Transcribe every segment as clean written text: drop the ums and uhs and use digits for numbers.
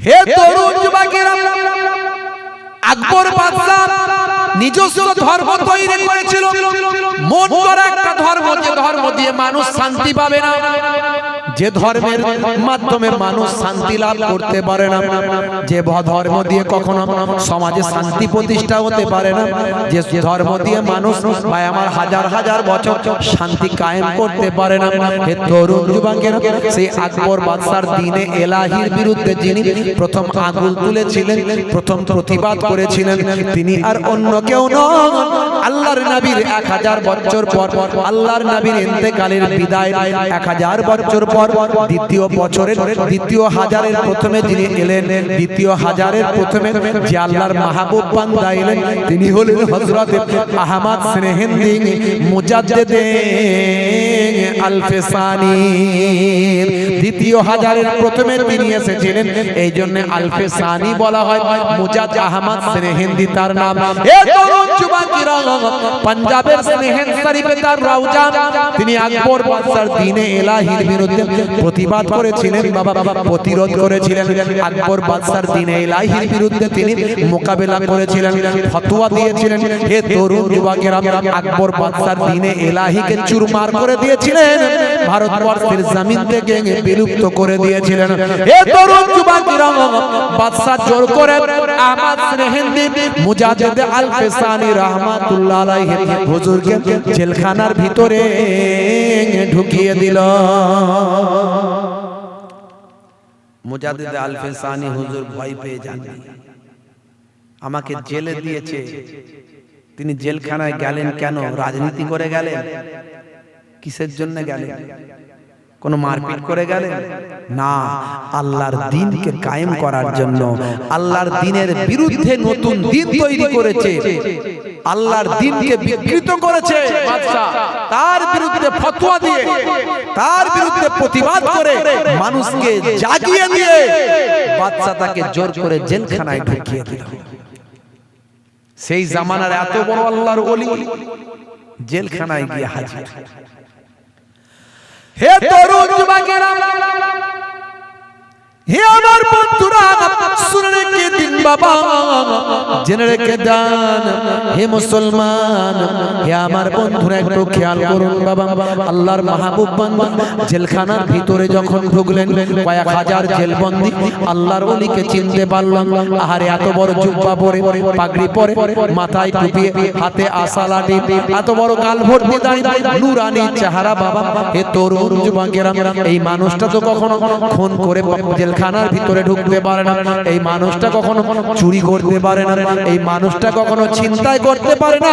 হে তরুণ যুবকেরা, আকবর বাদশা নিজস্ব ধর্ম তৈরি করেছিল, মন করা একটা ধর্ম, যে ধর্ম দিয়ে মানুষ শান্তি পাবে না, যে ধর্মের মাধ্যমে মানুষ শান্তি লাভ করতে পারে না, যে ধর্ম দিয়ে কখনো সমাজে শান্তি প্রতিষ্ঠা হতে পারে না, যে ধর্ম দিয়ে মানুষ ভাই আমার হাজার হাজার বছর শান্তি কায়েম করতে পারে না। হে তরুণ যুবকেরা, সেই আকবর বাদশার দ্বীনে এলাহির বিরুদ্ধে যিনি প্রথম আঙুল তুলেছিলেন, প্রথম প্রতিবাদ করেছিলেন, তিনি আর অন্য কেউ নন, আল্লাহর নবীর 1000 বছর পর, আল্লাহর নবীর ইন্তেকালের বিদায় 1000 বছর পর, দ্বিতীয় বছরের দ্বিতীয় হাজারের প্রথমে যিনি এলেন, দ্বিতীয় হাজারের প্রথমে যে আল্লাহর মাহবুব বান্দা এলেন, তিনি হলেন হযরত আহমদ সেরহিন্দি মুজাদ্দিদ আল-ফিসানি। দ্বিতীয় হাজারের প্রথমে তিনি এসেছিলেন, এই জন্য আল-ফিসানি বলা হয়, মুজাদ্দিদ আহমদ সেরহিন্দি তার নাম। এ তরুণ যুবকেরা, পাঞ্জাবের সেরহিন্দ শরীফে তার রওজা, তিনি আকবর বাদশার দ্বীনে এলাহির বিরুদ্ধে প্রতিবাদ করেছিলেন, বাবা প্রতিরোধ করেছিলেন, আকবর বাদশার দ্বীনে এলাহির বিরুদ্ধে তিনি মোকাবেলা করেছিলেন, ফতোয়া দিয়েছিলেন। হে তরুণ যুবকেরা, আকবর বাদশার দ্বীনে এলাহিকে চুরমার করে দিয়েছিলেন, ভারতবর্ষের জমিন থেকে বিলুপ্ত করে দিয়েছিলেন। হে তরুণ যুবকেরা, বাদশা জোর করে আহমদ সেরহিন্দি মুজাদ্দিদ আল-ফিসানি রাহমাতুল্লাহ আলাইহি হুজুরকে জেলখানার ভিতরে ঢুকিয়ে দিল। মুজাদ্দিদ আল-ফিসানি হুজুর ভয় পেয়ে যান, আমাকে জেলে দিয়েছে, তিনি জেলখানায় গেলেন কেন? রাজনীতি করে গেলেন? কিসের জন্য গেলেন? কোন মারপিট করে গেলেন? না, আল্লাহর দ্বীনকে কায়েম করার জন্য। আল্লাহর দ্বীনের বিরুদ্ধে নতুন দ্বীন তৈরি করেছে, আল্লাহর দ্বীনকে বিকৃত করেছে বাদশা, তার বিরুদ্ধে ফতোয়া দিয়ে, তার বিরুদ্ধে প্রতিবাদ করে, মানুষকে জাগিয়ে দিয়ে বাদশা তাকে জোর করে জেলখানায় ঢুকিয়ে দিল। সেই জামানার এত বড় আল্লাহর ওলি জেলখানায় গিয়ে হাজির। হে তরুণ যুবকেরা, হে আমার বন্ধুরা, শুনে রেখে দিন বাবা, জেনে রেখে দেন হে মুসলমান, হে আমার বন্ধুরা, একটু খেয়াল করুন বাবা। আল্লাহর মাহবুব বান্দা জেলখানার ভিতরে যখন ঢুকলেন, কয়েক হাজার জেলবন্দি আল্লাহর ওলিকে চিনতে পারলাম। আহারে, এত বড় জুব্বা পরে, পাগড়ি পরে, মাথায় টুপি, হাতে আসা লাঠি, এত বড় গাল ভর্তি দাড়ি, নূরানি চেহারা বাবা। হে তরুণ যুবকেরা, এই মানুষটা তো কখনো খুন করে জেলখানার ভিতরে ঢুকতে পারে না, এই মানুষটা কখনো চুরি করতে পারে না, এই মানুষটা কখনো ছিনতাই করতে পারে না।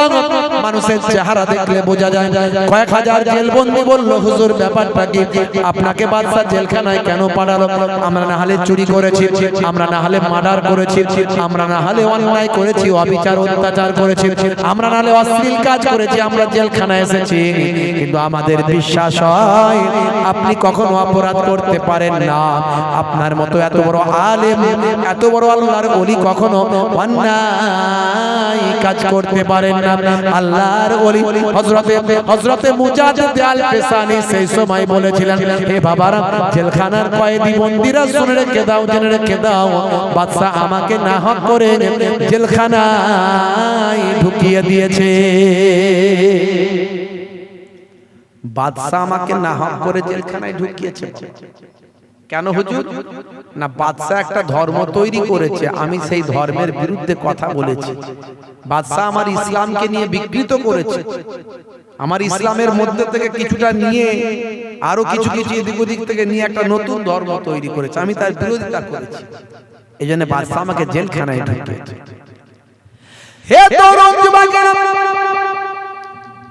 মানুষের চেহারা দেখলে বোঝা যায়। কয়েক হাজার জেলবন্দি বলল, হুজুর ব্যাপারটা কি? আপনাকে বাদশা জেলখানায় কেন পাঠালো? আমরা না হলে চুরি করেছি, আমরা না হলে মার্ডার করেছি, আমরা না হলে অন্যায় করেছি, অবিচার অত্যাচার করেছি, আমরা না হলে অশ্লীল কাজ করেছি, আমরা জেলখানায় এসেছি, কিন্তু আমাদের বিশ্বাস হয় আপনি কখনো অপরাধ করতে পারেন না। আপনার মতো এত বড় আলেম, এত বড় আল্লাহর ওলি কখনো অন্যায় কাজ করতে পারেন না। আল্লাহর ওলি হযরতে মুজাদ্দিদ আল-ফিসানি সেই সময় বলেছিলেন, হে বাবারা, জেলখানার কয়েদি বন্দীরা শুনে রেখে দাও, জেনে রেখে দাও, বাদশা আমাকে নাহক করে জেলখানায় ঢুকিয়ে দিয়েছে। বাদশা আমাকে নাহক করে জেলখানায় ঢুকিয়েছে। কেন হুজুর? না, বাদশা একটা ধর্ম তৈরি করেছে, আমি সেই ধর্মের বিরুদ্ধে কথা বলেছি। বাদশা আমার ইসলামকে নিয়ে বিকৃত করেছে, আমার ইসলামের মধ্যে থেকে কিছুটা নিয়ে আরো কিছু কিছু এদিক ওদিক থেকে নিয়ে একটা নতুন ধর্ম তৈরি করেছে, আমি তার বিরোধিতা করেছি, এই জন্য বাদশা আমাকে জেলখানায় ঢুকিয়েছে। হে তরুণ যুবকেরা,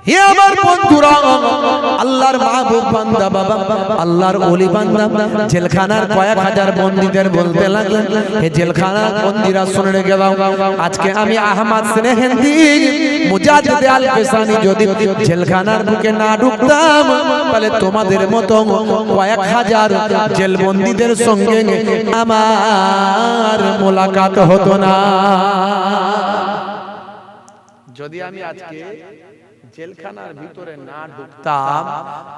হে আমার বন্ধুরা, আল্লাহর মাহবুব বান্দা বাবা, আল্লাহর ওলি বান্দা জেলখানার কয়েক হাজার বন্দীদের বলতে লাগলেন, হে জেলখানার বন্দীরা শুনে রেখে দাও, আজকে আমি আহমদ সেরহিন্দি মুজাদ্দিদ আল-ফিসানি যদি জেলখানার বুকে না ঢুকতাম, তাহলে তোমাদের মতো কয়েক হাজার জেলবন্দীদের সঙ্গে আমার মোলাকাত হতো না। যদি আমি আজকে জেলখানার ভিতরে না ঢুকতাম,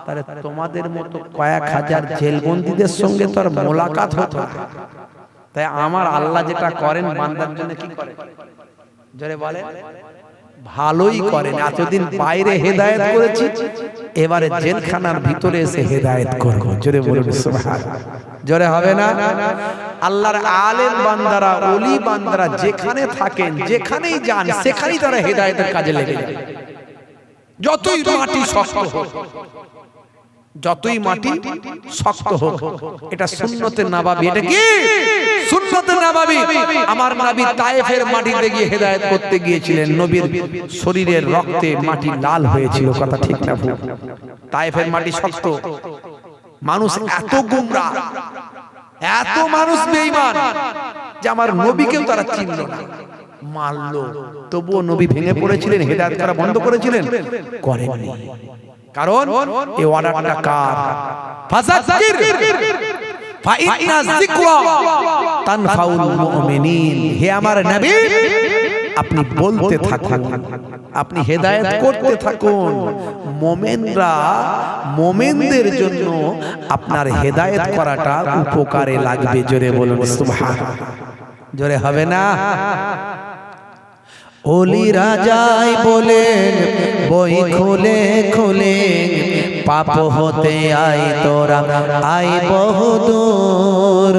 তাহলে তোমাদের মতো কয়েক হাজার জেলবন্দীদের সঙ্গে তোর মোলাকাত হতো না। তাই আমার আল্লাহ যেটা করেন বান্দার জন্য কি করেন জোরে বলে ভালোই করেন। এতদিন বাইরে হেদায়েত করেছি, এবারে জেলখানার ভিতরে এসে হেদায়েত করব। জোরে বলুন সুবহানাল্লাহ। জোরে হবে না? আল্লাহর আলেম বান্দারা, ওলি বান্দারা যেখানে থাকেন, যেখানেই যান, সেখানেই তারা হেদায়েতের কাজে লেগে যায়। যতই মাটি শক্ত হোক, যতই মাটি শক্ত হোক, এটা সুন্নতে নববী। এটা কি সুন্নতে নববী? আমার নবী তায়েফের মাটিতে গিয়ে হেদায়েত করতে গিয়েছিলেন, নবীর শরীরের রক্তে মাটি লাল হয়েছিল। কথা ঠিক না ভুল? তায়েফের মাটি শক্ত, মানুষ এত গুমরাহ, এত মানুষ বেঈমান যে আমার নবীকেও তারা চিনল না, মারলো। তবুও নবী ভেঙে পড়েছিলেন, হেদায়েত করা বন্ধ করেছিলেন? করেননি। কারণ এই অর্ডারটা কার? ফাযাক্কির ফাইন্না যিকরা তানফাউল মুমিনিন। হে আমার নবী, আপনি বলতে থাকুন, আপনি হেদায়েত করতে থাকুন। মুমিনরা, মুমিনদের জন্য আপনার হেদায়েত করাটা উপকারে লাগবে। জোরে বলুন সুবহানাল্লাহ। জোরে হবে না? ওলি রাজাই বলেন বই খুলে খুলে, পাপ হতে আই তোরা আই বহুদূর,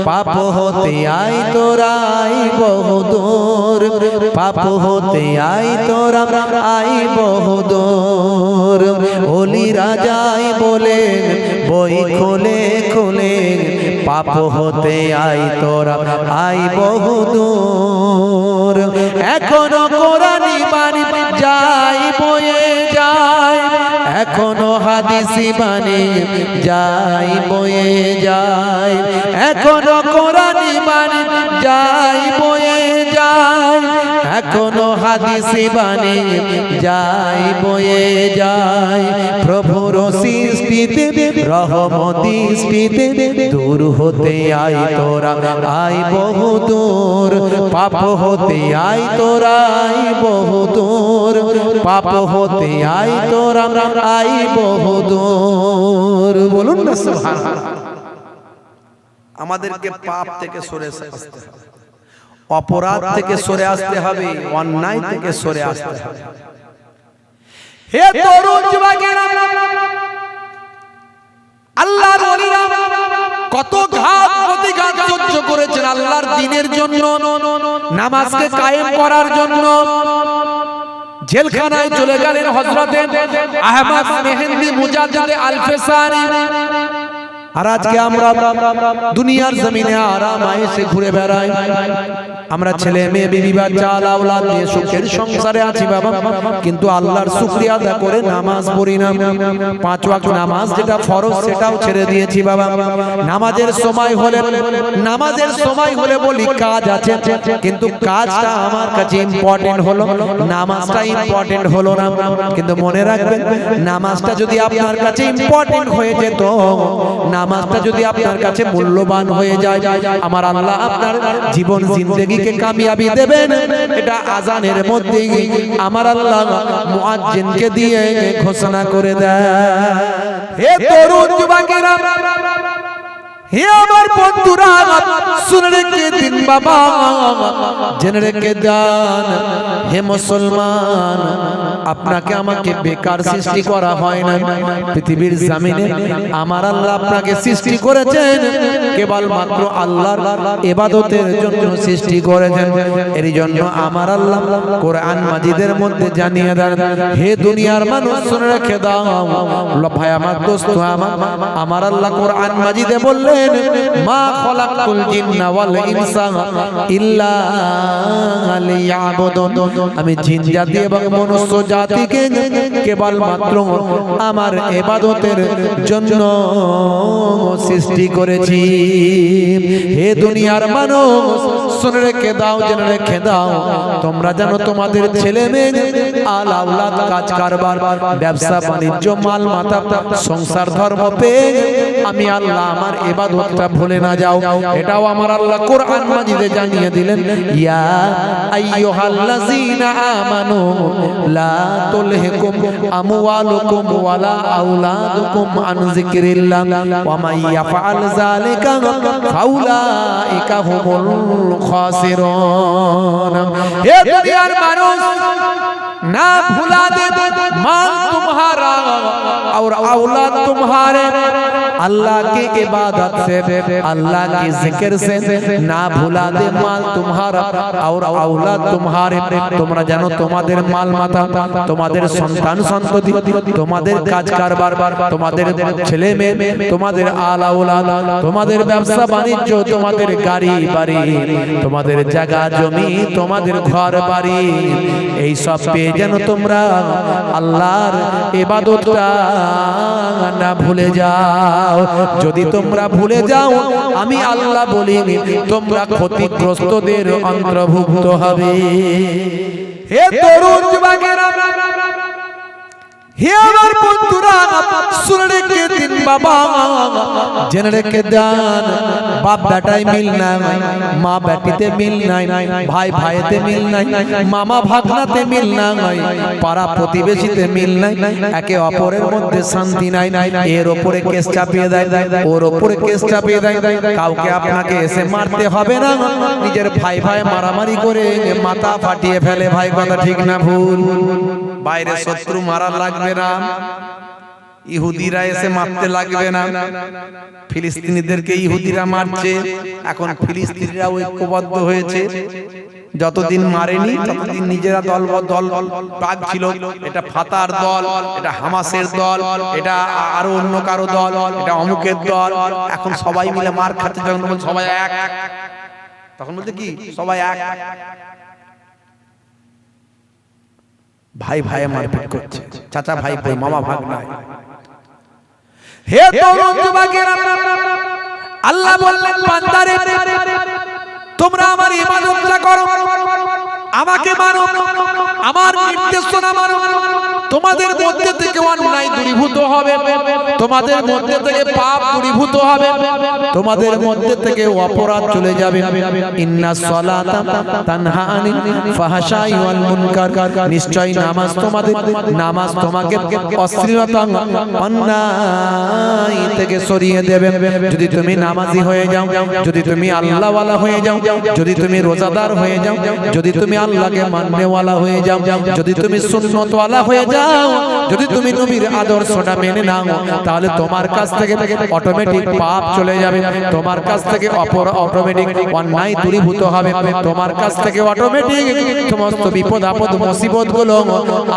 পাপ হতে আই তোরা আই বহুদূর, পাপ হতে আই তোরা আই বহুদূর। ওলি রাজাই বলেন বই খুলে খুলে, পাপ হতে আই তোরা আই বহুদূর। এখনো কোরআনি বাণী যাই বয়ে যায়, এখনো হাদিসি বাণী যাই বয়ে যায়, এখনো কোরআনি বাণী যাই বয়ে যায়, এখনো হাদিসি বাণী যাই বয়ে যায়। প্রভুর সৃষ্টিতে রহমতি সৃষ্টিতে, দূর হতে আই তোরা আই বহুদূর, পাপ হতে আই তোরা আই বহুদূর, পাপ হতে আই তোরা আই বহুদূর। বলুন না সুবহানাল্লাহ। আমাদেরকে পাপ থেকে সরে আসতে হবে, অপরাধ থেকে সরে আসতে হবে, অন্যায় থেকে সরে আসতে হবে। হে তরুণ যুবকেরা, আল্লাহর ওলিরা কত ঘাত প্রতিঘাত সহ্য করেছেন আল্লাহর দ্বীনের জন্য, নামাজকে কায়েম করার জন্য। জেলখানায় চলে গেলেন হযরতে আহমদ মেহেন্দি মুজাদ্দিদ আল-ফেসানি। আর আজকে আমরা দুনিয়ার জমিনে আরাম আয়েশে ঘুরে বেড়াই, আমরা ছেলে মেয়ে বিবি বাচ্চা আওলাদ নিয়ে সুখের সংসারে আছি বাবা, কিন্তু আল্লাহর শুকরিয়া আদা করে নামাজ পড়ি না। 5 ওয়াক্ত নামাজ যেটা ফরজ সেটাও ছেড়ে দিয়েছি বাবা। নামাজের সময় হলে বলি কাজ আছে, কিন্তু কাজটা আমার কাছে ইম্পর্টেন্ট হলো, নামাজটা ইম্পর্টেন্ট হলো না। কিন্তু মনে রাখবেন, নামাজটা যদি আপনার কাছে ইম্পর্টেন্ট হয়ে যেত, নামাজটা যদি আপনার কাছে মূল্যবান হয়ে যায়, আমার আল্লাহ আপনার জীবন জিন্দেগিকে কামিয়াবি দেবেন। এটা আজানের মধ্যে আমার আল্লাহ মুয়াজ্জিনকে দিয়ে ঘোষণা করে দেয়। হে তরুণ যুবকেরা, হে আমার বন্ধুরা, শুনে রেখে দিন বাবা, জেনে রেখে দেন, হে মুসলমান, আপনাকে আমাকে বেকার সৃষ্টি করা হয় না। পৃথিবীর জমিনে আমার আল্লাহ আপনাকে সৃষ্টি করেছেন কেবলমাত্র আল্লাহর ইবাদতের জন্য সৃষ্টি করেছেন। এর জন্য আমার আল্লাহ কোরআন মাজিদের মধ্যে জানিয়ে দেন, হে দুনিয়ার মানুষ শুনে রেখে দাও, ভাই আমার দোস্ত আমার আল্লাহ কোরআন মাজিদে বললেন, মা খলাকুল জিন্না ওয়াল ইনসা ইল্লা লিয়াবুদুন। আমি জিন জাতি এবং মনুষ্য জাতিকে কেবলমাত্র আমার ইবাদতের জন্য সৃষ্টি করেছি। হে দুনিয়ার মানুষ শুনে রেখে দাও, জেনে রেখে দাও, তোমরা জানো তোমাদের ছেলে মেয়ে আল আওলাদ কাজ কারবার ব্যবসা বাণিজ্য মাল মাতা সংসার ধর্ম পেয়ে আমি আল্লাহ আমার ইবাদতটা ভুলে না যাও। এটাও আমার আল্লাহ কোরআন মাজিদে জানিয়ে দিলেন, ইয়া আইয়ুহাল্লাযীনা আমানু লা তুলহিকুম আমওয়ালুকুম ওয়ালা আওলাদুকুম আন যিকরিল্লাহ ওয়া মান ইয়াফআল যালিকা ফাউলাইকা হুমুল খাসিরুন। এ দুনিয়ার মানুষ, ना भुला दे माल तुम्हारा और औलाद तुम्हारे अल्लाह की इबादत से, अल्लाह की जिक्र से, ना भुला दे माल तुम्हारा और औलाद तुम्हारे। তোমরা জানো তোমাদের মাল মাতা, তোমাদের সন্তান সন্ততি, তোমাদের কাজ কারবার, তোমাদের ছেলে মেয়ে, তোমাদের আল আওলাদ, তোমাদের ব্যবসা বাণিজ্য, তোমাদের গাড়ি বাড়ি, তোমাদের জায়গা জমি, তোমাদের ঘর বাড়ি, এই সব পেয়ে যেন তোমরা আল্লাহর ইবাদতটা না ভুলে যাও। যদি তোমরা ভুলে যাও, আমি আল্লাহ বলিনি তোমরা ক্ষতিগ্রস্তদের অন্তর্ভুক্ত হবে। হে তরুণ যুবকেরা, হে আমার বন্ধুরা, শুনে রেখে দিন বাবা, জেনে রেখে দেন, বাপ বেটায় মিল নাই, মা বেটিতে মিল নাই, ভাই ভাইতে মিল নাই, মামা ভাগনাতে মিল নাই, পাড়া প্রতিবেশীতে মিল নাই, একে অপরের মধ্যে শান্তি নাই। এর ওপরে কেস চাপিয়ে দেয়, ওর ওপরে কেস চাপিয়ে দেয়। কাউকে আপনাকে এসে মারতে হবে না, নিজের ভাই ভাই মারামারি করে মাথা ফাটিয়ে ফেলে। ভাই কথা ঠিক না ভুল? বাইরে শত্রু মারা লাগবে না, ইহুদিরা এসে মারতে লাগবে না। ফিলিস্তিনিদেরকে ইহুদিরা মারছে, এখন ফিলিস্তিনিরা ঐক্যবদ্ধ হয়েছে। যতদিন মারেনি ততদিন নিজেরা দল ভাগ ছিল, এটা ফাতার দল, এটা হামাসের দল, এটা আরো অন্য কারো দল, এটা অমুকের দল। এখন সবাই মিলে মার খাচ্ছে, যখন বল সবাই এক, তখন বলতে কি সবাই এক, ভাই ভাই মারপিট করছে, চাচা ভাই ভাই, মামা ভাগ নাই। হে তরুণ যুবকেরা, আল্লাহ বললেন বান্দারে তোমরা আমার ইবাদতটা করো, আমাকে মানো, আমার নির্দেশনা মানো। তোমাদের মধ্যে থেকে অন্যায় দূরীভূত হবে, তোমাদের মধ্যে থেকে পাপ দূরীভূত হবে, তোমাদের মধ্যে থেকে অপরাধ চলে যাবে। ইন্নাস সালাতা তানহা আনিল ফাহশাই ওয়াল মুনকার, নিশ্চয় নামাজ তোমাকে অশ্লীলতা অন্যায় থেকে সরিয়ে দেবে। যদি তুমি নামাজি হয়ে যাও, যদি তুমি আল্লাহওয়ালা হয়ে যাও, যদি তুমি রোজাদার হয়ে যাও, যদি তুমি আল্লাহকে মাননেওয়ালা হয়ে যাও, যদি তুমি সুন্নতওয়ালা হয়ে যাও, যদি তুমি নবীর আদর্শটা মেনে নাও, তাহলে তোমার কাছ থেকে অটোমেটিক পাপ চলে যাবে, তোমার কাছ থেকে অটোমেটিক অন্যায় দূরীভূত হবে, তোমার কাছ থেকে অটোমেটিক সমস্ত বিপদ আপদ মুসিবত গুলো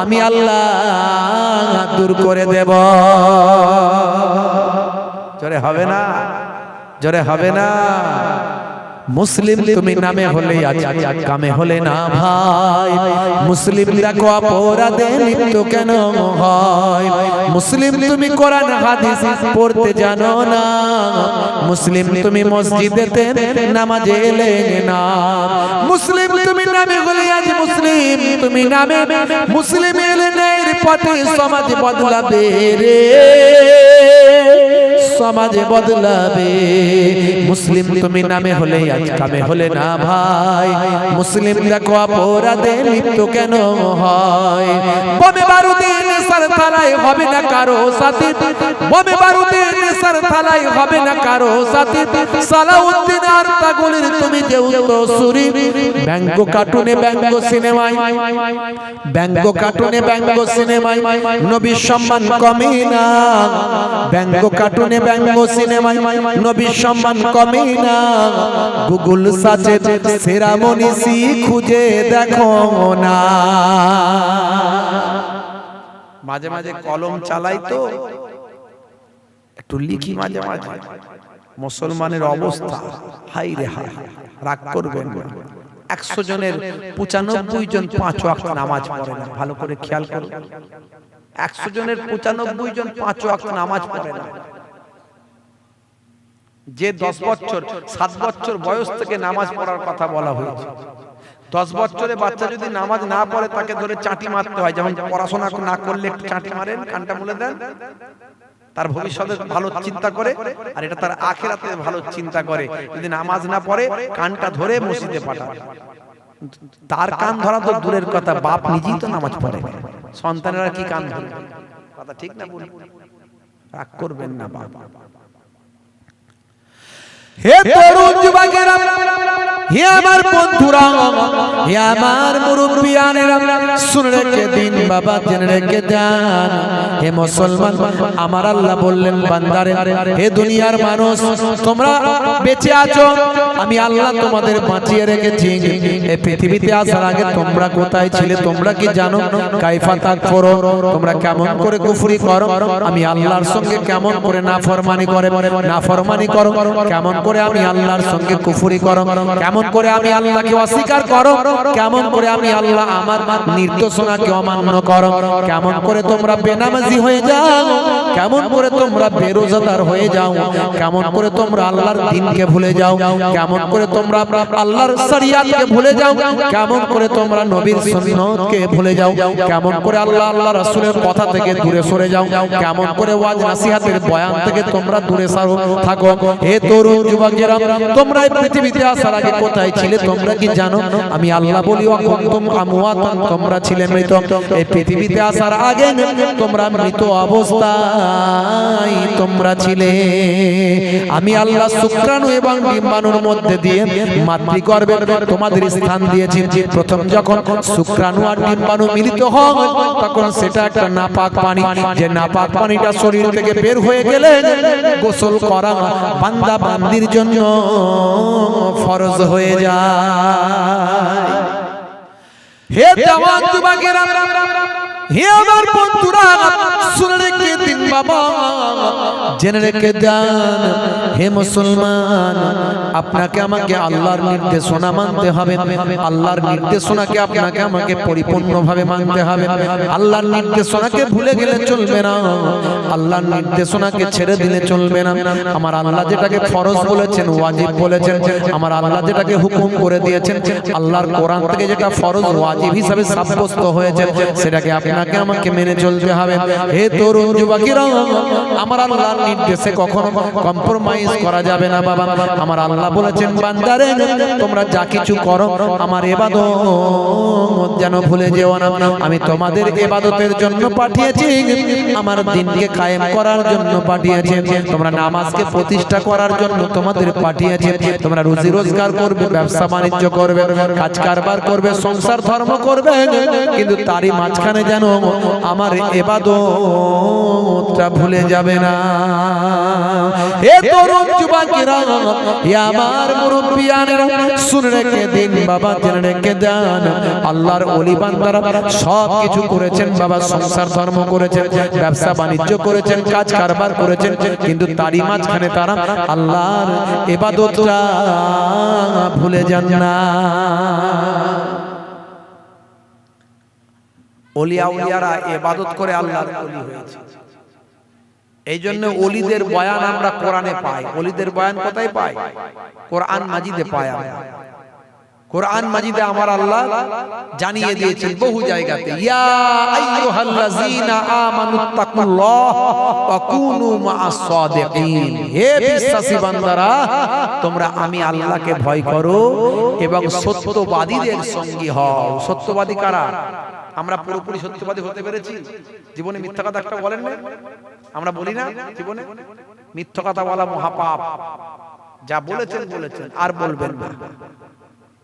আমি আল্লাহ দূর করে দেব। জোরে হবে না? জোরে হবে না? মুসলিম তুমি নামে হলে কামে হলে না ভাই, মুসলিম দেখো অপরাধে লিপ্ত কেন হয়, মুসলিম তুমি কোরআন হাদিস পড়তে জানো না, মুসলিম তুমি মসজিদেতে নামাজে এলে না, মুসলিম তুমি নামে হলে আজ মুসলিম তুমি নামে, মুসলিম এলে নেই পথে সমাজ বদলাবে রে, সমাজ বদলাবে। মুসলিম তুমি নামে হলে আজ কামে হলে না ভাই, মুসলিম দেখো অপরাধে লিপ্ত কেন হয়, বোমে বারুদে নেশার থালায় হবে না কারো সাথী, বোমে বারুদে নেশার থালায় হবে না কারো সাথী, সালাউদ্দিন আর তাগুলের তুমি যে উত্তরসূরি, ব্যঙ্গ কার্টুনে ব্যঙ্গ সিনেমায়, ব্যঙ্গ কার্টুনে ব্যঙ্গ সিনেমায় নবীর সম্মান কমে না, ব্যঙ্গ কার্টুনে ব্যঙ্গ সিনেমায় নবীর সম্মান কমে না, গুগল সার্চে সেরা মনীষী খুঁজে দেখো না। মাঝে মাঝে কলম চালাই তো একটু লিখি, মাঝে মাঝে মুসলমানের অবস্থা হাই রে হাই, রাগ করবেন না। 100 জনের 95 জন 5 ওয়াক্ত নামাজ পড়ে না, ভালো করে খেয়াল করুন। 100 জনের 95 জন 5 ওয়াক্ত নামাজ পড়ে না। যে 10 বছর 7 বছর বয়স থেকে নামাজ পড়ার কথা বলা হয়েছে, 10 বছরের বাচ্চা যদি নামাজ না পড়ে তাকে ধরে চাটি মারতে হয়, যেমন পড়াশোনা না করলে একটু চাটি মারেন, কানটা মুলে দেন, তার ভবিষ্যতে ভালো চিন্তা করে, আর এটা তার আখিরাতে ভালো চিন্তা করে। যদি নামাজ না পড়ে কানটা ধরে মসজিদে পাঠাবে। তার কান ধরা তো দূরের কথা, বাপ নিজেই তো নামাজ পড়ে, সন্তানেরা কি কান ধরে? কথা ঠিক না? বলি রাগ করবেন না বাবা। হে তরুণ যুবকেরা, হে আমার বন্ধুরা, হে আমার মুরব্বিয়ানেরা, শুনে রেখে দিন বাবা, জেনে রেখে দেন। হে মুসলমান, আমার আল্লাহ বললেন বান্দারে, হে দুনিয়ার মানুষ, তোমরা বেঁচে আছো, আমি আল্লাহ তোমাদের বাঁচিয়ে রেখেছি। এই পৃথিবীতে আসার আগে তোমরা কোথায় ছিলে তোমরা কি জানো? কাইফা তাকফুরু, তোমরা কেমন করে কুফরি করো, আমি আল্লাহর সঙ্গে কেমন করে নাফরমানি করো, কেমন করে আমি আল্লাহর সঙ্গে কুফরি করো, কেমন করে আমি আল্লাহকে অস্বীকার করো, কেমন করে আমি আল্লাহ আমার নির্দেশনাকে অমান্য করো, কেমন করে তোমরা বেনামাজি হয়ে যাও, কেমন করে তোমরা বেরোজাদার হয়ে যাও, কেমন করে তোমরা আল্লাহর দ্বীনকে ভুলে যাও, কেমন করে তোমরা আল্লাহর শরিয়াতকে ভুলে যাও, কেমন করে তোমরা নবীর সুন্নতকে ভুলে যাও, কেমন করে আল্লাহ রাসূলের কথা থেকে দূরে সরে যাও, কেমন করে ওয়াজ নসিহতের বয়ান থেকে তোমরা দূরে থাকো। হে তরুণ যুবকেরা, তোমরা এই পৃথিবীতে আসার আগে কোথায় ছিলে তোমরা কি জানো? আমি আল্লাহ বলি ওয়াকুনতুম আমওয়াতান, তোমরা ছিলে মৃত। এই পৃথিবীতে আসার আগে তোমরা মৃত অবস্থায় তোমরা ছিলে। আমি আল্লাহ শুক্রাণু এবং ডিম্বাণুর মধ্যে দিয়ে মাতৃগর্ভে তোমাদের স্থান দিয়েছি। প্রথম যখন শুক্রাণু আর ডিম্বাণু মিলিত হয় তখন সেটা একটা নাপাক পানি, যে নাপাক পানিটা শরীর থেকে বের হয়ে গেলে গোসল করা বান্দা বান্দির জন্য ফরজ হয়ে যায়। হে জওয়ান যুবকেরা, হে আমার বন্ধুরা, শুনে রেখে দিন বাবা, জেনে রেখে দেন। হে মুসলমান, আপনাকে আমাকে আল্লাহর নির্দেশনা মানতে হবে। আল্লাহর নির্দেশনাকে আপনাকে আমাকে পরিপূর্ণভাবে মানতে হবে। আল্লাহর নির্দেশনাকে ভুলে গেলে চলবে না, আল্লাহর নির্দেশনাকে ছেড়ে দিলে চলবে না। আমার আল্লাহ যেটাকে ফরজ বলেছেন, ওয়াজিব বলেছেন, আমার আল্লাহ যেটাকে হুকুম করে দিয়েছেন, আল্লাহর কোরআন থেকে যেটা ফরজ ওয়াজিব হিসাবে সাব্যস্ত হয়েছে, সেটাকে আপনাকে আমাকে মেনে চলতে হবে। হে তরুণ যুবকেরা, আমার আল্লাহর নির্দেশে কখনো কম্প্রোমাইজ করা যাবে না বাবা। আমার আল্লাহ বলেছেন বান্দারে, তোমরা যা কিছু করো আমার ইবাদত যেন ভুলে যেও না। আমি তোমাদের ইবাদতের জন্য পাঠিয়েছি, আমার দ্বীনকে কায়েম করার জন্য পাঠিয়েছি, তোমরা নামাজকে প্রতিষ্ঠা করার জন্য তোমাদের পাঠিয়েছি। তোমরা রুজি রোজগার করবে, ব্যবসা বাণিজ্য করবে, কাজ কারবার করবে, সংসার ধর্ম করবে, কিন্তু তারই মাঝখানে যেন আমার ইবাদতটা ভুলে যাবে না। হে তরুণ যুবকেরা, হে আমার মুরব্বিয়ানেরা, শুনে রেখে দিন বাবা, জেনে রেখে দেন। আল্লাহর ওলি বান্দারা সব কিছু করেছেন বাবা, সংসার ধর্ম করেছেন, ব্যবসা বাণিজ্য করেছেন, কাজ কারবার করেছেন, কিন্তু তারই মাঝখানে তারা আল্লাহর ইবাদতটা ভুলে যান না। ওলিয়া উলিয়ারা ইবাদত করে আল্লাহর ওলি হয়েছে। এই জন্য ওলিদের বয়ান আমরা কোরআনে পাই। ওলিদের বয়ান কোথায় পাই? কোরআন মাজিদে পাই আমরা। কোরআন মাজিদে আমার আল্লাহ জানিয়ে দিয়েছেন বহু জায়গাতে, ইয়া আইয়ুহাল্লাযীনা আমানুত্তাকুল্লাহ ওয়া কুনু মা'আস সাদিকিন, হে বিশ্বাসী বান্দারা, তোমরা আমি আল্লাহকে ভয় করো এবং সত্যবাদীদের সঙ্গী হও। সত্যবাদী কারা? আমরা পুরোপুরি সত্যবাদী হতে পেরেছি? জীবনে মিথ্যা কথা একটা বলেন না? আমরা বলি না জীবনে? মিথ্যা কথা বলা মহাপাপ। যা বলেছেন বলেছেন, আর বলবেন না।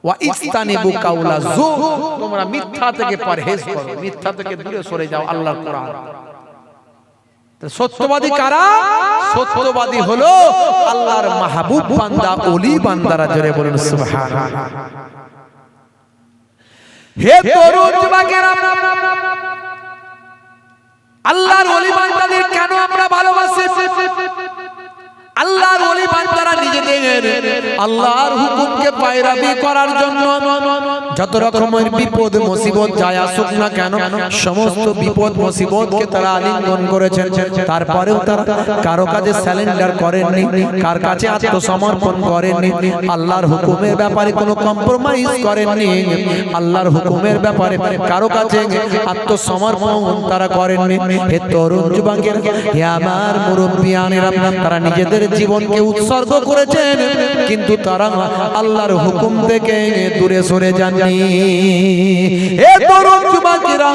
ওয়া ইস্তানিবু কাউলা যুর, তোমরা মিথ্যা থেকে পরহেজ করো, মিথ্যা থেকে দূরে সরে যাও। আল্লাহর কোরআন। সত্যবাদী কারা? সত্যবাদী হলো আল্লাহর মাহবুব বান্দা, ওলি বান্দারা। জোরে বলুন সুবহানাল্লাহ। হে তরুণ যুবকেরা, আল্লাহর ওলি বান্দাদের কেন আমরা ভালোবাসি? আল্লাহর ওলি বান্দারা নিজেদের আল্লাহর হুকুমকে পায়রাবি করার জন্য যত রকমের বিপদ মুসিবত যায় আসুক না কেন সমস্ত বিপদ মুসিবতকে তারা আলিঙ্গন করেছেন। তারপরেও তারা কারো কাছে স্যালেন্ডার করেননি, কার কাছে আত্মসমর্পণ করেননি, আল্লাহর হুকুমের ব্যাপারে কোনো কম্প্রোমাইজ করেননি, আল্লাহর হুকুমের ব্যাপারে কারো কাছে আত্মসমর্পণ তারা করেননি। হে তরুণ যুবকেরা, হে আমার মুরব্বিয়ানেরা, তারা নিজেদের জীবনকে উৎসর্গ করেছেন কিন্তু তারা আল্লাহর হুকুম থেকে দূরে সরে যাননি। হে তরুণ যুবকেরা,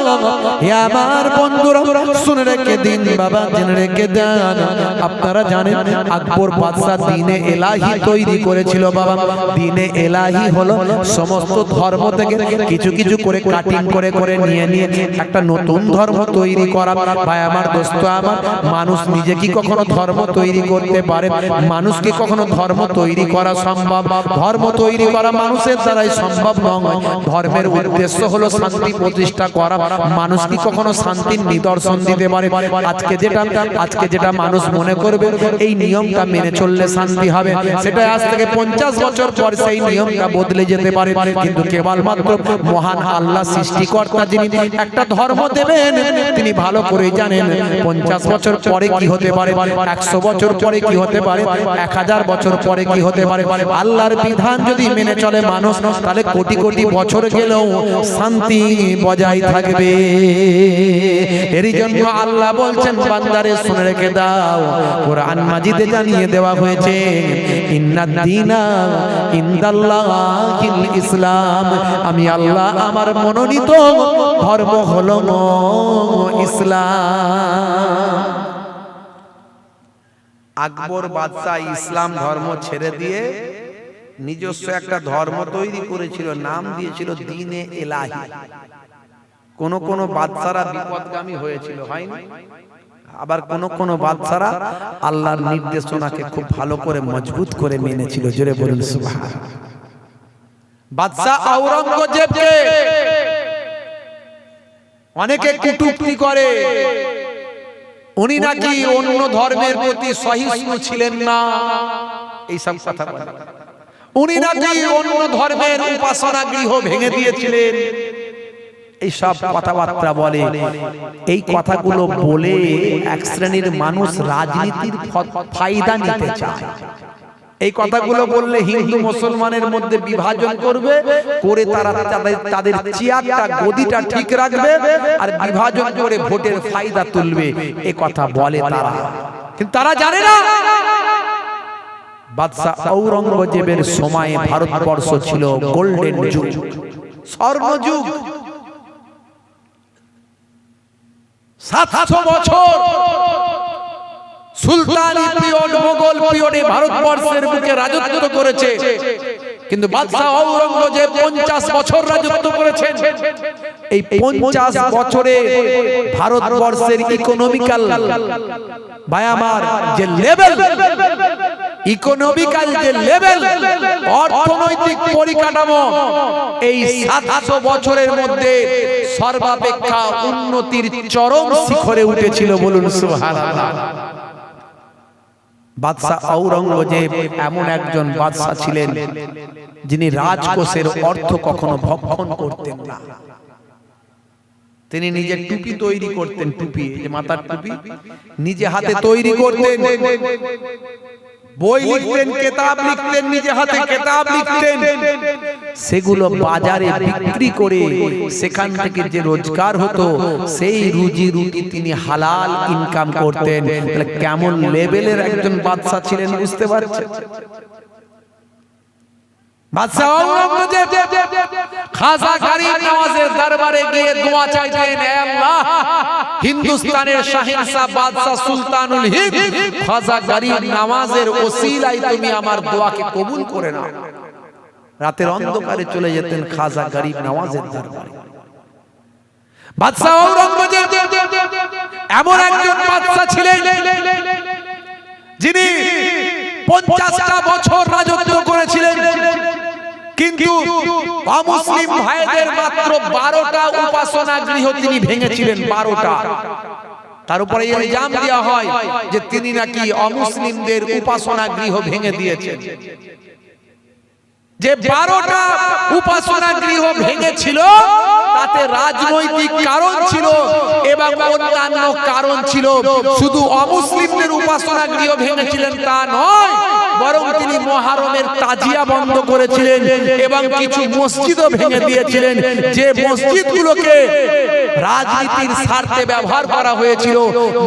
হে আমার বন্ধুরা, শুনে রেখে দিন বাবা, জেনে রেখে দেন। আপনারা জানেন আকবর বাদশা দ্বীনে এলাহি তৈরি করেছিল বাবা। দ্বীনে এলাহি হলো সমস্ত ধর্ম থেকে কিছু কিছু করে কাটিং করে করে নিয়ে নিয়ে একটা নতুন ধর্ম তৈরি করা। ভাই আমার, দোস্ত আমার, মানুষ নিজে কি কখনো ধর্ম তৈরি করতে পারে? মানুষ কি কখনো ধর্ম তৈরি করা সম্ভব? ধর্ম তৈরি করা মানুষের দ্বারাই সম্ভব নয়। ধর্মের উদ্দেশ্য হলো শান্তি প্রতিষ্ঠা করা। মানুষ কি কখনো শান্তির নিদর্শন দিতে পারে? আজকে যেটা মানুষ মনে করবে এই নিয়মটা মেনে চললে শান্তি হবে, সেটা আজ থেকে 50 বছর পর সেই নিয়মটা বদলে যেতে পারে। কিন্তু কেবলমাত্র মহান আল্লাহ সৃষ্টিকর্তা যিনি একটা ধর্ম দেবেন তিনি ভালো করে জানেন 50 বছর পরে কি হতে পারে, 100 বছর পরে কি হতে পারে, 1000 বছর পরে কি হতে পারে। আল্লাহর বিধান যদি মেনে চলে মানুষ, তাহলে কোটি কোটি বছর গেলেও শান্তি বজায় থাকবে। এরই জন্য আল্লাহ বলছেন, বান্দারে শুনে রেখে দাও, কোরআন মাজিদে জানিয়ে দেওয়া হয়েছে, ইন্নাদ দীনা ইনদাল্লাহিল ইসলাম, আমি আল্লাহ আমার মনোনীত ধর্ম হলো ইসলাম। আকবর বাদশা ইসলাম ধর্ম ছেড়ে দিয়ে নিজস্ব একটা ধর্ম তৈরি করেছিল, নাম দিয়েছিল দ্বীনে এলাহি। কোন কোন বাদশারা বিপদগামী হয়েছিল, হয়নি? আবার কোন কোন বাদশারা আল্লাহর নির্দেশনাকে খুব ভালো করে মজবুত করে মেনেছিল। জোরে বলুন সুবহানাল্লাহ। বাদশা আওরঙ্গজেবকে অনেকে কটূক্তি করে, উনি নাকি অন্য ধর্মের প্রতি সহিষ্ণু ছিলেন না, এইসব কথা বলে। উনি নাকি অন্য ধর্মের উপাসনা গৃহ ভেঙে দিয়েছিলেন, এইসব কথাবার্তা বলে। এই কথাগুলো বলে এক শ্রেণীর মানুষ রাজনীতির ফায়দা নিতে চায়। এই কথাগুলো বললে হিন্দু মুসলমানের মধ্যে বিভাজন করবে, করে তারা তাদের চেয়ারটা গদিটা ঠিক রাখবে আর বিভাজন করে ভোটের ফায়দা তুলবে, এই কথা বলে তারা। কিন্তু তারা জানে না বাদশা আওরঙ্গজেবের সময়ে ভারতবর্ষ ছিল গোল্ডেন যুগ, স্বর্ণযুগ। 700 বছর সুলতানি পিরিয়ড, মোগল পিরিয়ডে ভারতবর্ষের বুকে রাজত্ব করেছে। কিন্তু বাদশা আওরঙ্গজেব 50 বছর রাজত্ব করেছেন। এই 50 বছরে ভারতবর্ষের ইকোনমিক্যাল বায়ামার যে লেভেল, ইকোনমিক্যাল যে লেভেল, অর্থনৈতিক পরিকাঠামো, এই 700 বছরের মধ্যে সর্বাপেক্ষা উন্নতির চরম শিখরে উঠেছিল। বলুন সুবহানাল্লাহ। বাদশা আওরঙ্গজেব এমন একজন বাদশা ছিলেন যিনি রাজকোষের অর্থ কখনো ভক্ষণ করতেন না। তিনি নিজে টুপি তৈরি করতেন, টুপি, যে মাথার টুপি নিজে হাতে তৈরি করতেন, বই লিখতেন, কিতাব লিখতেন, নিজে হাতে কিতাব লিখতেন, সেগুলো বাজারে বিক্রি করে সেখান থেকে যে রোজগার হতো সেই রুজি রুটি তিনি হালাল ইনকাম করতেন। তাহলে কেমন লেভেলের একজন বাদশা ছিলেন বুঝতে পারছেন? বাদশা আওরঙ্গজেব খাজা গরিব নওয়াজের দরবারে গিয়ে দোয়া চাইতেন, হে আল্লাহ, হিন্দুস্তানের শাহেনশাহ বাদশা সুলতানুল হিন্দ খাজা গরিব নওয়াজের ওসিলায় তুমি আমার দোয়াকে কবুল করে নাও। রাতের অন্ধকারে চলে যেতেন খাজা গরিব নওয়াজের দরবারে। বাদশা আওরঙ্গজেব এমন একজন বাদশা ছিলেন যিনি 50টা বছর রাজত্ব করেছিলেন, কিন্তু অমুসলিম ভাইদের মাত্র 12টা উপাসনা গৃহ তিনি ভেঙেছিলেন। 12টা তার উপরে ইলজাম দেওয়া হয় যে তিনি নাকি অমুসলিমদের উপাসনা গৃহ ভেঙে দিয়েছেন। যে 12টা উপাসনা গৃহ ভেঙেছিল তাতে রাজনৈতিক কারণ ছিল এবং অন্যান্য কারণ ছিল। শুধু অমুসলিমদের উপাসনা গৃহ ভেঙেছিলেন তা নয়, বরং তিনি মুহররমের তাজিয়া বন্ধ করেছিলেন এবং কিছু মসজিদও ভেঙে দিয়েছিলেন, যে মসজিদগুলোকে রাজনীতির স্বার্থে ব্যবহার করা হয়েছিল।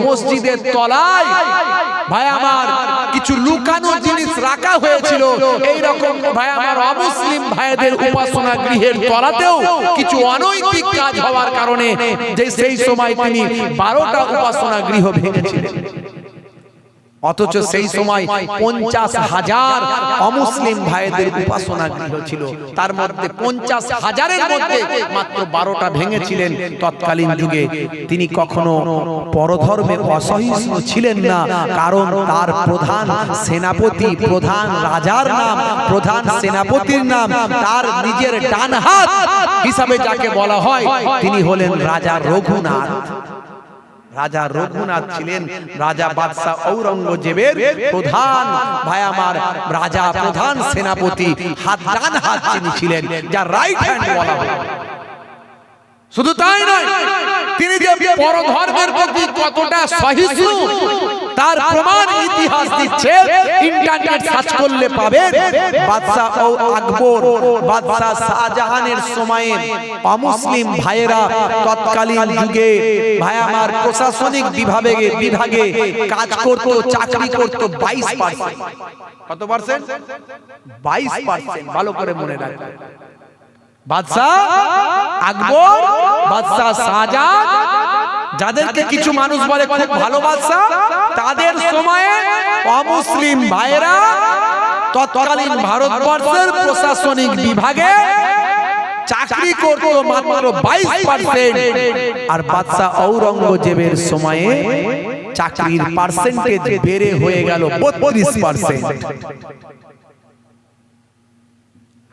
মসজিদের তলায় ভাই আমার কিছু লুকানো জিনিস রাখা হয়েছিল। এই রকম ভাই আমার অমুসলিম ভাইদের উপাসনা গৃহের তলাতেও কিছু অনৈতিক কাজ হওয়ার কারণে যে সেই সময় তিনি 12টা উপাসনা গৃহ ভেঙেছিলেন। অথচ সেই সময় 50,000 অমুসলিম ভাইদের উপাসনা গৃহ ছিল, তার মধ্যে 50,000-এর মধ্যে মাত্র 12টা ভেঙেছিলেন। তৎকালীন যুগে তিনি কখনো পরধর্মে অসহিষ্ণু ছিলেন না, কারণ তার প্রধান সেনাপতি, প্রধান রাজার নাম, প্রধান সেনাপতির নাম, তার নিজের ডান হাত হিসাবে যাকে বলা হয় তিনি হলেন রাজা রঘুনাথ। রাজা রঘুনাথ ছিলেন রাজা বাদশাহ ঔরঙ্গজেবের প্রধান ভাই আমার রাজা, প্রধান সেনাপতি, ডান হাত তিনি ছিলেন, যার রাইট হ্যান্ড বলা হয়। শুধু তাই নয়, তিনি যে পরধর্মের প্রতি কতটা সহিষ্ণু তার প্রমাণ ইতিহাস দিচ্ছে। ইন্টারনেট সার্চ করলে পাবেন বাদশাহ আকবর, বাদশাহ শাহজাহানের সময়ে অমুসলিম ভাইয়েরা তৎকালীন যুগে ভাই আমার প্রশাসনিক বিভাগে কাজ করত, চাকরি করত 22%। কত পার্সেন্ট? 22%। ভালো করে মনে রাখবেন। বাদশাহ আকবর, বাদশাহ শাহজাহান, যাদেরকে কিছু মানুষ বলে খুব ভালো বাদশাহ, তাদের সময়ে অমুসলিম ভাইয়েরা তৎকালীন ভারতবর্ষের প্রশাসনিক বিভাগে চাকরি করত মাত্র 22%। আর বাদশাহ ঔরঙ্গজেবের সময়ে চাকরির পার্সেন্টেজ বেড়ে হয়ে গেল 32%।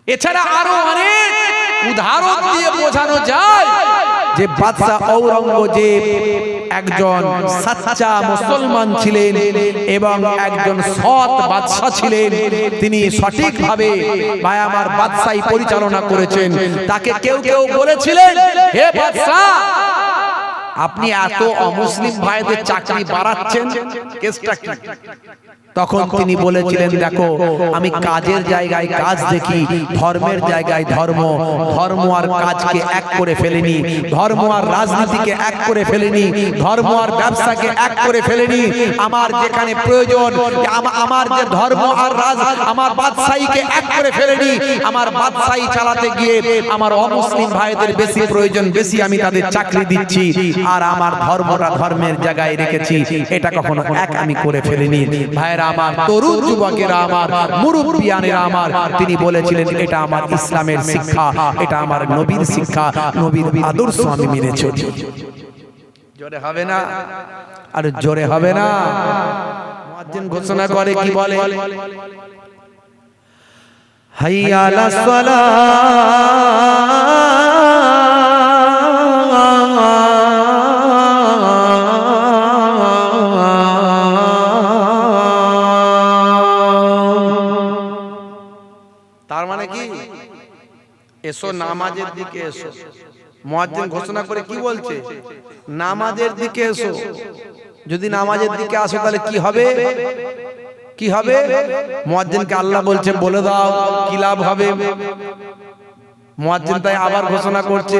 এছাড়া আরো অনেক উদাহরণ দিয়ে বোঝানো যায় যে বাদশাহ ঔরঙ্গজেব একজন সাচ্চা মুসলমান ছিলেন এবং একজন সৎ বাদশা ছিলেন। তিনি সঠিকভাবে ভাই আমার বাদশাহী পরিচালনা করেছেন। তাকে কেউ কেউ বলেছিলেন, হে বাদশা, আপনি এত অমুসলিম ভাইদের চাকরি বাড়াচ্ছেন, কেসটা কি? তখন তিনি বলেছিলেন, দেখো, আমি কাজের জায়গায় কাজ দেখি, ধর্মের জায়গায় ধর্ম, ধর্ম আর কাজকে এক করে ফেলেনি, ধর্ম আর রাজনীতিকে এক করে ফেলেনি, ধর্ম আর ব্যবসাকে এক করে ফেলেনি। আমার যেখানে প্রয়োজন, আমার যে ধর্ম আর আমার বাদশাহীকে এক করে ফেলেনি। আমার বাদশাহী চালাতে গিয়ে আমার অমুসলিম ভাইদের বেশি প্রয়োজন, বেশি আমি তাদের চাকরি দিচ্ছি, আর আমার ধর্মটা ধর্মের জায়গায় রেখেছি। এটা কখনো এক আমি করে ফেলিনি। ভাইরা আমার, তরুণ যুবকেরা আমার, মুরব্বিয়ানেরা আমার, তিনি বলেছিলেন এটা আমার ইসলামের শিক্ষা, এটা আমার নবীর শিক্ষা, নবীর আদর্শ আমি মেনে চলি। জোরে হবে না? আর জোরে হবে না? মুয়াজ্জিন ঘোষণা করে, কি বলে? হাইয়া আলাস সালাহ, এসো নামাজের দিকে এসো। মুয়াজ্জিন ঘোষণা করে কি বলছে? নামাজের দিকে এসো। যদি নামাজের দিকে আসো তাহলে কি হবে? কি হবে? মুয়াজ্জিনকে আল্লাহ বলছে, বলে দাও কি লাভ হবে। মুয়াজ্জিন তাই আবার ঘোষণা করছে,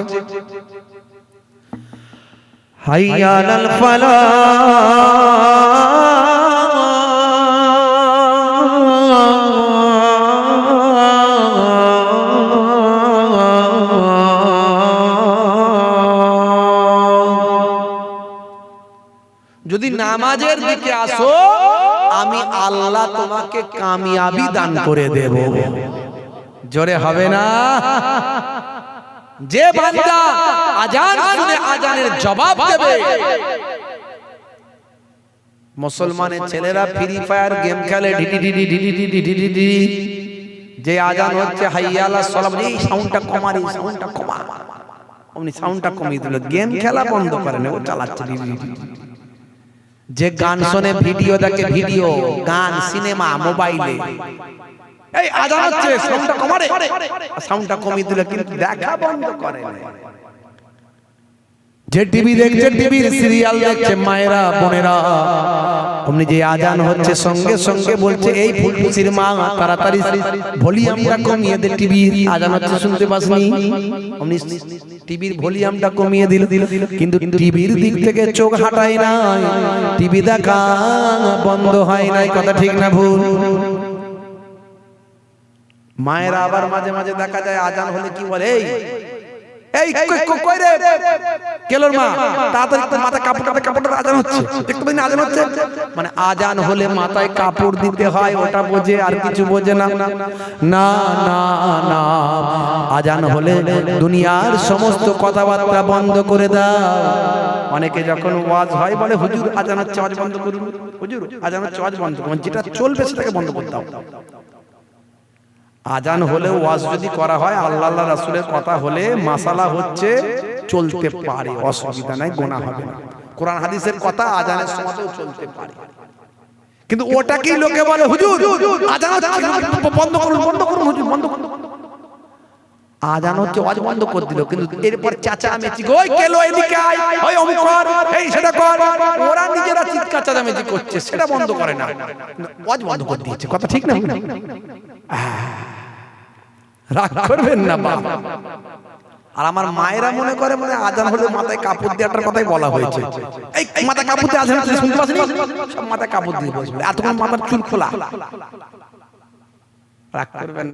হাইয়া আলাল ফালাহ, যদি নামাজের দিকে আসো আমি আল্লাহ তোমাকে কামিয়াবি দান করে দেব। জোরে হবে না? যে বান্দা আজান শুনে আজানের জবাব দেবে। মুসলমানের ছেলেরা ফ্রি ফায়ার গেম খেলে, যে আজান হচ্ছে হাইয়া আলাস সালাম, এই সাউন্ডটা কমার, এই সাউন্ডটা কমা, অমনি সাউন্ডটা কমিয়ে দিল, গেম খেলা বন্ধ করে না, ও চালাচ্ছে। যে গান শোনে, ভিডিও দেখে, ভিডিও গান, সিনেমা, মোবাইলে, এই আজান হচ্ছে সাউন্ডটা কমারে, সাউন্ডটা কমিয়ে দিলে কিন্তু দেখা বন্ধ করে না। যে টিভি দেখছে, টিভির সিরিয়াল দেখছে, মায়েরা বোনেরা, অমনি যে আজান হচ্ছে সঙ্গে সঙ্গে বলছে এই ফুলটুসির মা তাড়াতাড়ি ভলিউমটা কমিয়ে দে, টিভির আজান হচ্ছে শুনতে পাসনি। অমনি টিভির ভলিউমটা কমিয়ে দিল, কিন্তু টিভির দিক থেকে চোখ হাটাই না, টিভি দেখা বন্ধ হয় নাই। কথা ঠিক না ভুল? মায়েরা আবার মাঝে মাঝে দেখা যায় আজান হলে কি বলে, এই কই রে কেলোর মা, তাড়াতাড়ি মাথা কাপড়টা আজান হচ্ছে, দেখতে পাই না আজান হচ্ছে। মানে আজান হলে মাথায় কাপড় দিতে হয়, ওটা বোঝে, আর কিছু বোঝে না। না না না, আজান হলে দুনিয়ার সমস্ত কথাবার্তা বন্ধ করে দাও। অনেকে যখন ওয়াজ হয় বলে হুজুর আজান হচ্ছে, ওয়াজ বন্ধ করুন, হুজুর আজান হচ্ছে, ওয়াজ বন্ধ করুন। যেটা চলবে সেটাকে বন্ধ করতে হবে। আজান হলে ওয়াজ যদি করা হয়, আল্লাহ আল্লাহ রাসূলের কথা হলে মাসালা হচ্ছে চলতে পারে, অসুবিধা নাই, গুনাহ হবে না। কোরআন হাদিসের কথা আজানের সময়তেও চলতে পারে। কিন্তু ওটাকেই লোকে বলে হুজুর আজান হচ্ছে, বন্ধ করুন, বন্ধ করুন হুজুর, বন্ধ করুন। আজান হচ্ছে, ওয়াজ বন্ধ করে দিল, কিন্তু এরপর চেঁচামেচি, ওই কেলো এদিকে আয়, ওই অমুক কর, এই সেটা কর, ওরা নিজেরা চিৎকার চেঁচামেচি করছে, সেটা বন্ধ করে না, ওয়াজ বন্ধ করে দিয়েছে। কথা ঠিক না? রাগ করবেন না বাবা। আর আমার মায়েরা মনে করে মানে আজান হলে মাথায় কাপড় দেওয়াটার কথাই বলা হয়েছে। এই মাথায় কাপড় দিয়ে আজান হচ্ছে শুনতে পাচ্ছেন? সব মাথায় কাপড় দিয়ে বসবে, এতক্ষণ মাথার চুল খোলা। রাগ করবেন।